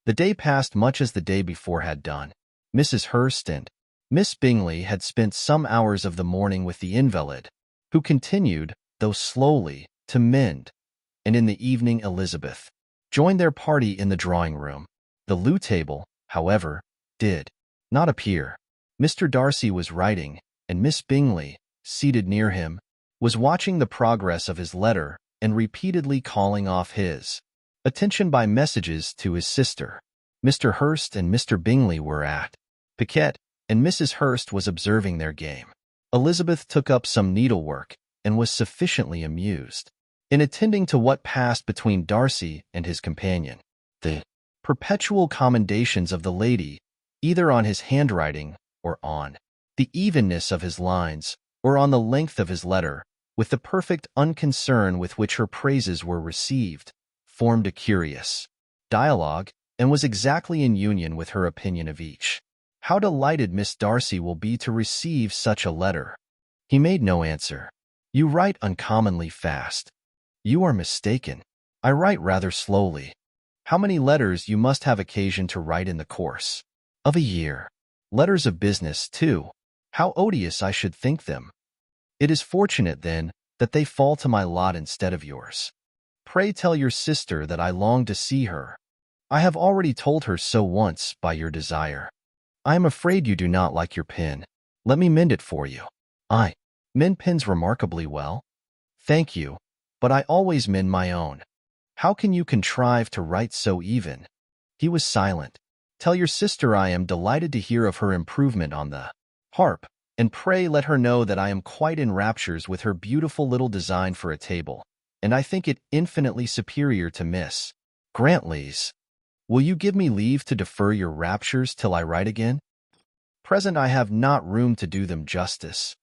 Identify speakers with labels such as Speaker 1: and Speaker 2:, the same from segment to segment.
Speaker 1: The day passed much as the day before had done. Mrs. Hurst and Miss Bingley had spent some hours of the morning with the invalid, who continued, though slowly, to mend, and in the evening Elizabeth joined their party in the drawing-room. The loo table, however, did not appear. Mr. Darcy was writing, and Miss Bingley, seated near him, was watching the progress of his letter and repeatedly calling off his attention by messages to his sister. Mr. Hurst and Mr. Bingley were at piquet, and Mrs. Hurst was observing their game. Elizabeth took up some needlework and was sufficiently amused in attending to what passed between Darcy and his companion. The perpetual commendations of the lady, either on his handwriting or on the evenness of his lines, or on the length of his letter, with the perfect unconcern with which her praises were received, formed a curious dialogue, and was exactly in union with her opinion of each. How delighted Miss Darcy will be to receive such a letter. He made no answer. You write uncommonly fast. You are mistaken. I write rather slowly. How many letters you must have occasion to write in the course of a year. Letters of business, too. How odious I should think them. It is fortunate, then, that they fall to my lot instead of yours. Pray tell your sister that I long to see her. I have already told her so once by your desire. I am afraid you do not like your pen. Let me mend it for you. I mend pens remarkably well. Thank you, but I always mend my own. How can you contrive to write so even? He was silent. Tell your sister I am delighted to hear of her improvement on the harp, and pray let her know that I am quite in raptures with her beautiful little design for a table, and I think it infinitely superior to Miss Grantley's. Will you give me leave to defer your raptures till I write again? Present I have not room to do them justice.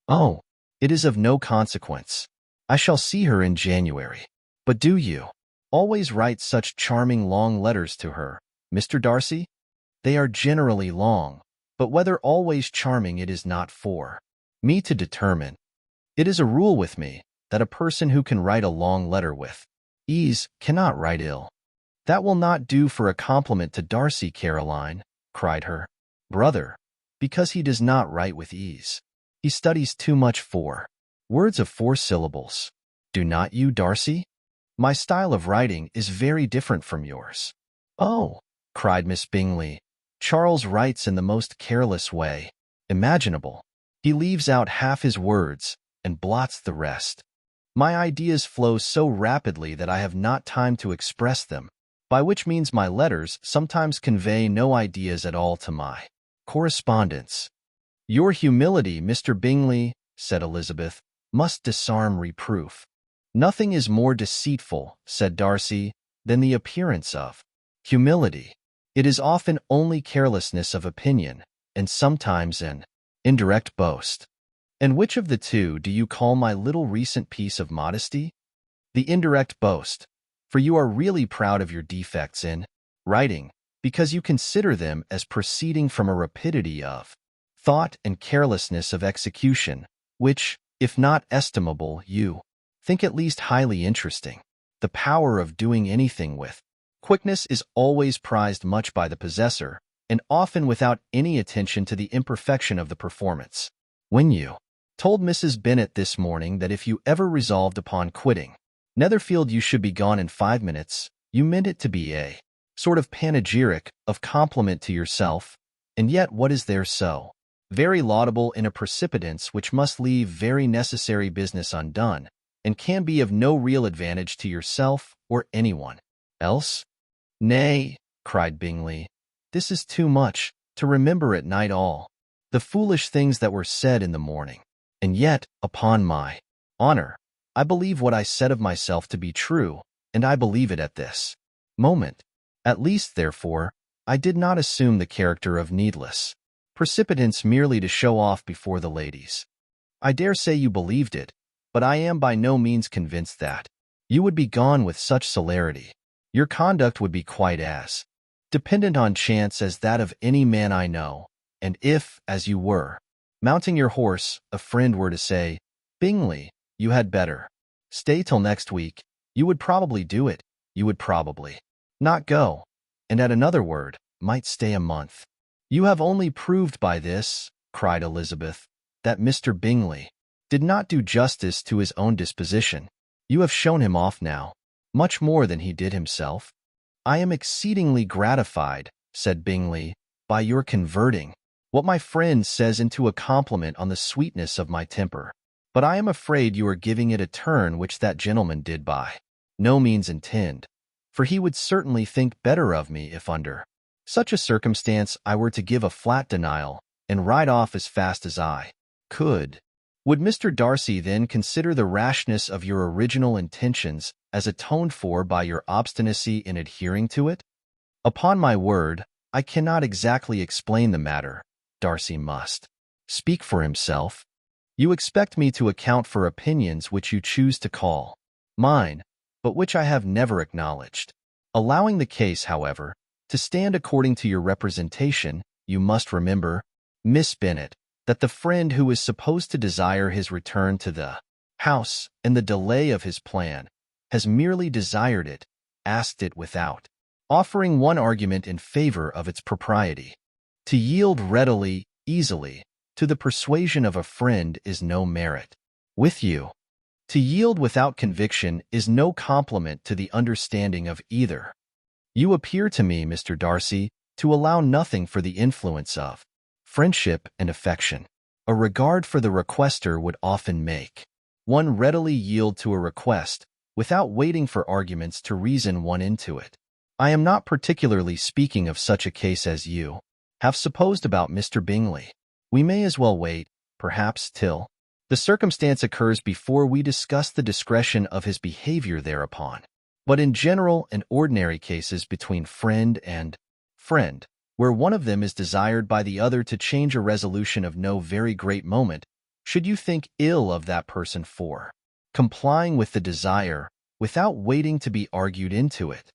Speaker 1: Oh, it is of no consequence. I shall see her in January. But do you always write such charming long letters to her, Mr. Darcy? They are generally long, but whether always charming it is not for me to determine. It is a rule with me that a person who can write a long letter with ease cannot write ill. That will not do for a compliment to Darcy, Caroline, cried her brother, because he does not write with ease. He studies too much for words of 4 syllables. Do not you, Darcy? My style of writing is very different from yours. Oh, cried Miss Bingley, Charles writes in the most careless way imaginable. He leaves out half his words and blots the rest. My ideas flow so rapidly that I have not time to express them, by which means my letters sometimes convey no ideas at all to my correspondents. Your humility, Mr. Bingley, said Elizabeth, must disarm reproof. Nothing is more deceitful, said Darcy, than the appearance of humility. It is often only carelessness of opinion, and sometimes an indirect boast. And which of the two do you call my little recent piece of modesty? The indirect boast, for you are really proud of your defects in writing, because you consider them as proceeding from a rapidity of thought and carelessness of execution, which, if not estimable, you think at least highly interesting. The power of doing anything with quickness is always prized much by the possessor, and often without any attention to the imperfection of the performance. When you told Mrs. Bennet this morning that if you ever resolved upon quitting Netherfield you should be gone in 5 minutes, you meant it to be a sort of panegyric of compliment to yourself, and yet what is there so very laudable in a precipitance which must leave very necessary business undone, and can be of no real advantage to yourself or anyone else? Nay, cried Bingley, this is too much, to remember at night all the foolish things that were said in the morning. And yet, upon my honor, I believe what I said of myself to be true, and I believe it at this moment. At least, therefore, I did not assume the character of needless precipitance merely to show off before the ladies. I dare say you believed it, but I am by no means convinced that you would be gone with such celerity. Your conduct would be quite as dependent on chance as that of any man I know, and if, as you were, mounting your horse, a friend were to say, Bingley, you had better stay till next week, you would probably do it, you would probably not go, and at another word, might stay a month. You have only proved by this, cried Elizabeth, that Mr. Bingley did not do justice to his own disposition. You have shown him off now, much more than he did himself. I am exceedingly gratified, said Bingley, by your converting what my friend says into a compliment on the sweetness of my temper. But I am afraid you are giving it a turn which that gentleman did by no means intend, for he would certainly think better of me if under such a circumstance I were to give a flat denial and ride off as fast as I could. Would Mr. Darcy then consider the rashness of your original intentions as atoned for by your obstinacy in adhering to it? Upon my word, I cannot exactly explain the matter. Darcy must speak for himself. You expect me to account for opinions which you choose to call mine, but which I have never acknowledged. Allowing the case, however, to stand according to your representation, you must remember, Miss Bennet, that the friend who is supposed to desire his return to the house and the delay of his plan has merely desired it, asked it without offering one argument in favor of its propriety. To yield readily, easily, to the persuasion of a friend is no merit with you. To yield without conviction is no compliment to the understanding of either. You appear to me, Mr. Darcy, to allow nothing for the influence of friendship and affection. A regard for the requester would often make one readily yield to a request without waiting for arguments to reason one into it. I am not particularly speaking of such a case as you have supposed about Mr. Bingley. We may as well wait, perhaps, till the circumstance occurs before we discuss the discretion of his behavior thereupon. But in general and ordinary cases between friend and friend, where one of them is desired by the other to change a resolution of no very great moment, should you think ill of that person for complying with the desire without waiting to be argued into it?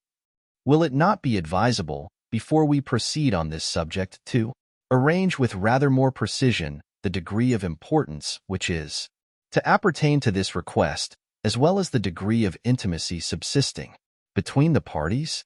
Speaker 1: Will it not be advisable, before we proceed on this subject, to arrange with rather more precision the degree of importance which is to appertain to this request, as well as the degree of intimacy subsisting between the parties?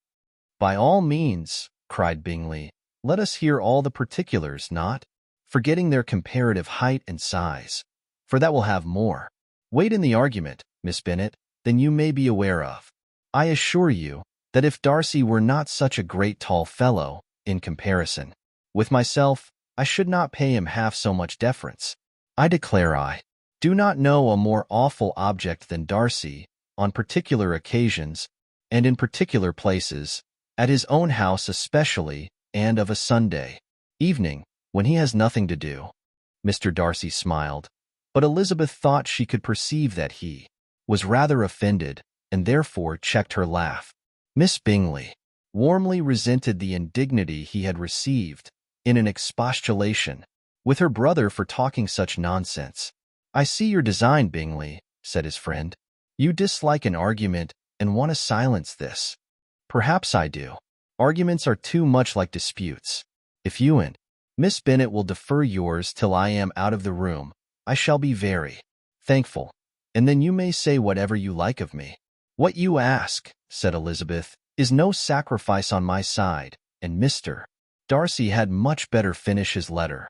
Speaker 1: By all means, cried Bingley, let us hear all the particulars, not forgetting their comparative height and size, for that will have more weight in the argument, Miss Bennet, than you may be aware of. I assure you that if Darcy were not such a great tall fellow, in comparison with myself, I should not pay him half so much deference. I declare I do not know a more awful object than Darcy, on particular occasions, and in particular places, at his own house especially, and of a Sunday evening, when he has nothing to do. Mr. Darcy smiled, but Elizabeth thought she could perceive that he was rather offended, and therefore checked her laugh. Miss Bingley warmly resented the indignity he had received in an expostulation with her brother for talking such nonsense. I see your design, Bingley, said his friend. You dislike an argument and want to silence this. Perhaps I do. Arguments are too much like disputes. If you and Miss Bennet will defer yours till I am out of the room, I shall be very thankful, and then you may say whatever you like of me. What you ask, said Elizabeth, is no sacrifice on my side, and Mr. Darcy had much better finish his letter.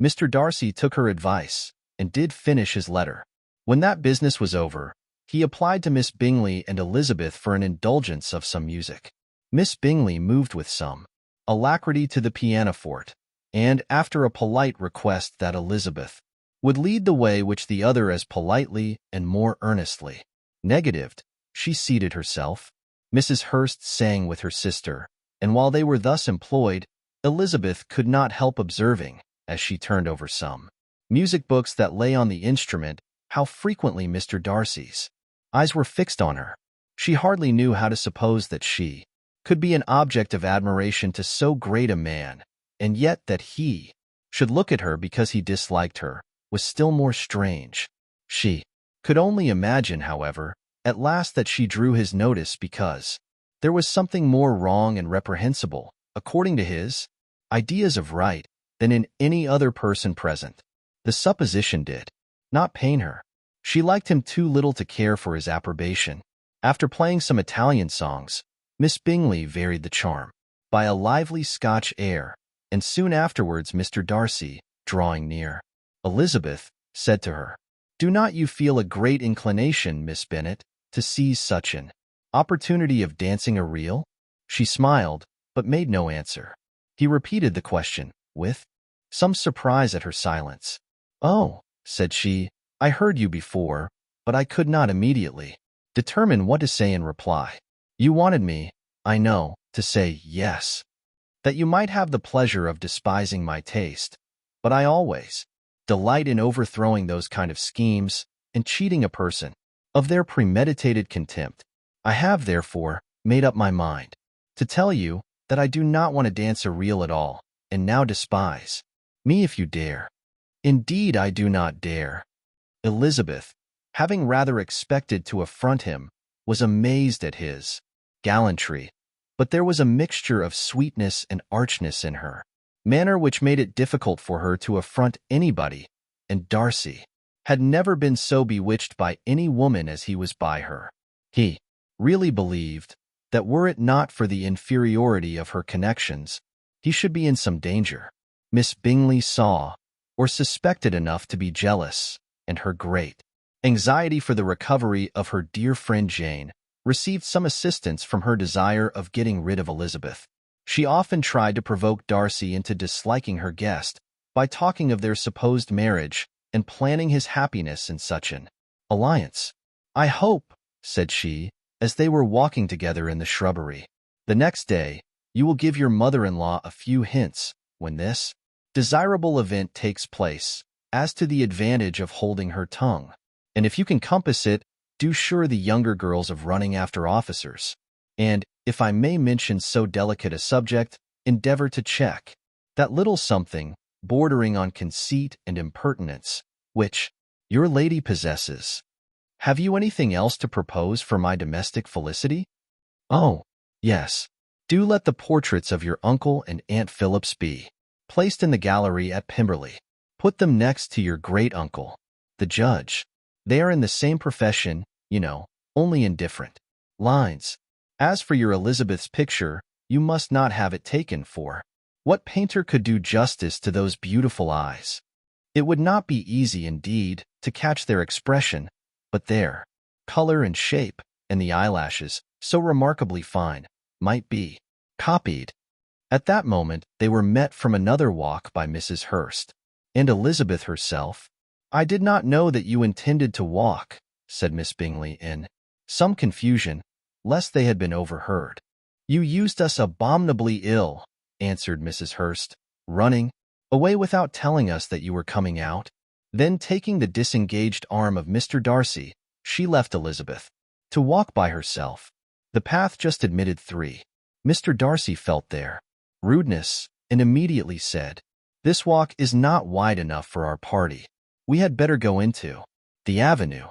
Speaker 1: Mr. Darcy took her advice, and did finish his letter. When that business was over, he applied to Miss Bingley and Elizabeth for an indulgence of some music. Miss Bingley moved with some alacrity to the pianoforte, and after a polite request that Elizabeth would lead the way, which the other as politely and more earnestly negatived, she seated herself. Mrs. Hurst sang with her sister, and while they were thus employed, Elizabeth could not help observing, as she turned over some music books that lay on the instrument, how frequently Mr. Darcy's eyes were fixed on her. She hardly knew how to suppose that she could be an object of admiration to so great a man, and yet that he should look at her because he disliked her was still more strange. She could only imagine, however, at last that she drew his notice because there was something more wrong and reprehensible, according to his ideas of right, than in any other person present. The supposition did not pain her. She liked him too little to care for his approbation. After playing some Italian songs, Miss Bingley varied the charm by a lively Scotch air, and soon afterwards Mr. Darcy, drawing near. Elizabeth said to her, "Do not you feel a great inclination, Miss Bennet, to seize such an opportunity of dancing a reel?" She smiled, but made no answer. He repeated the question, with some surprise at her silence. "Oh," said she, "I heard you before, but I could not immediately determine what to say in reply. You wanted me, I know, to say yes, that you might have the pleasure of despising my taste, but I always delight in overthrowing those kind of schemes and cheating a person of their premeditated contempt. I have, therefore, made up my mind to tell you that I do not want to dance a reel at all, and now despise me if you dare." "Indeed, I do not dare." Elizabeth, having rather expected to affront him, was amazed at his gallantry, but there was a mixture of sweetness and archness in her manner which made it difficult for her to affront anybody, and Darcy had never been so bewitched by any woman as he was by her. He really believed that were it not for the inferiority of her connections, he should be in some danger. Miss Bingley saw, or suspected enough to be jealous, and her great anxiety for the recovery of her dear friend Jane received some assistance from her desire of getting rid of Elizabeth. She often tried to provoke Darcy into disliking her guest by talking of their supposed marriage and planning his happiness in such an alliance. "I hope," said she, as they were walking together in the shrubbery, "the next day you will give your mother-in-law a few hints, when this desirable event takes place, as to the advantage of holding her tongue. And if you can compass it, do sure the younger girls of running after officers. And, if I may mention so delicate a subject, endeavor to check that little something, bordering on conceit and impertinence, which your lady possesses. Have you anything else to propose for my domestic felicity? Oh, yes. Do let the portraits of your uncle and Aunt Phillips be placed in the gallery at Pemberley. Put them next to your great-uncle, the judge. They are in the same profession, you know, only in different lines. As for your Elizabeth's picture, you must not have it taken, for what painter could do justice to those beautiful eyes? It would not be easy, indeed, to catch their expression, but their color and shape, and the eyelashes, so remarkably fine, might be copied." At that moment they were met from another walk by Mrs. Hurst and Elizabeth herself. "I did not know that you intended to walk," said Miss Bingley in some confusion, lest they had been overheard. "You used us abominably ill," answered Mrs. Hurst, running away without telling us that you were coming out. Then, taking the disengaged arm of Mr. Darcy, she left Elizabeth to walk by herself. The path just admitted 3. Mr. Darcy felt their rudeness, and immediately said, "This walk is not wide enough for our party. We had better go into the avenue."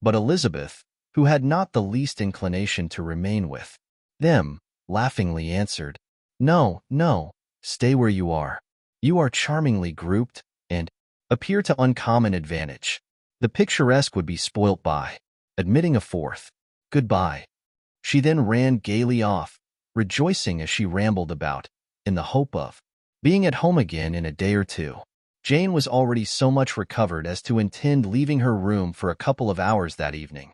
Speaker 1: But Elizabeth, who had not the least inclination to remain with them, laughingly answered, "No, no, stay where you are. You are charmingly grouped, and appear to uncommon advantage. The picturesque would be spoilt by admitting a fourth. Goodbye." She then ran gaily off, rejoicing as she rambled about, in the hope of being at home again in a day or two. Jane was already so much recovered as to intend leaving her room for a couple of hours that evening.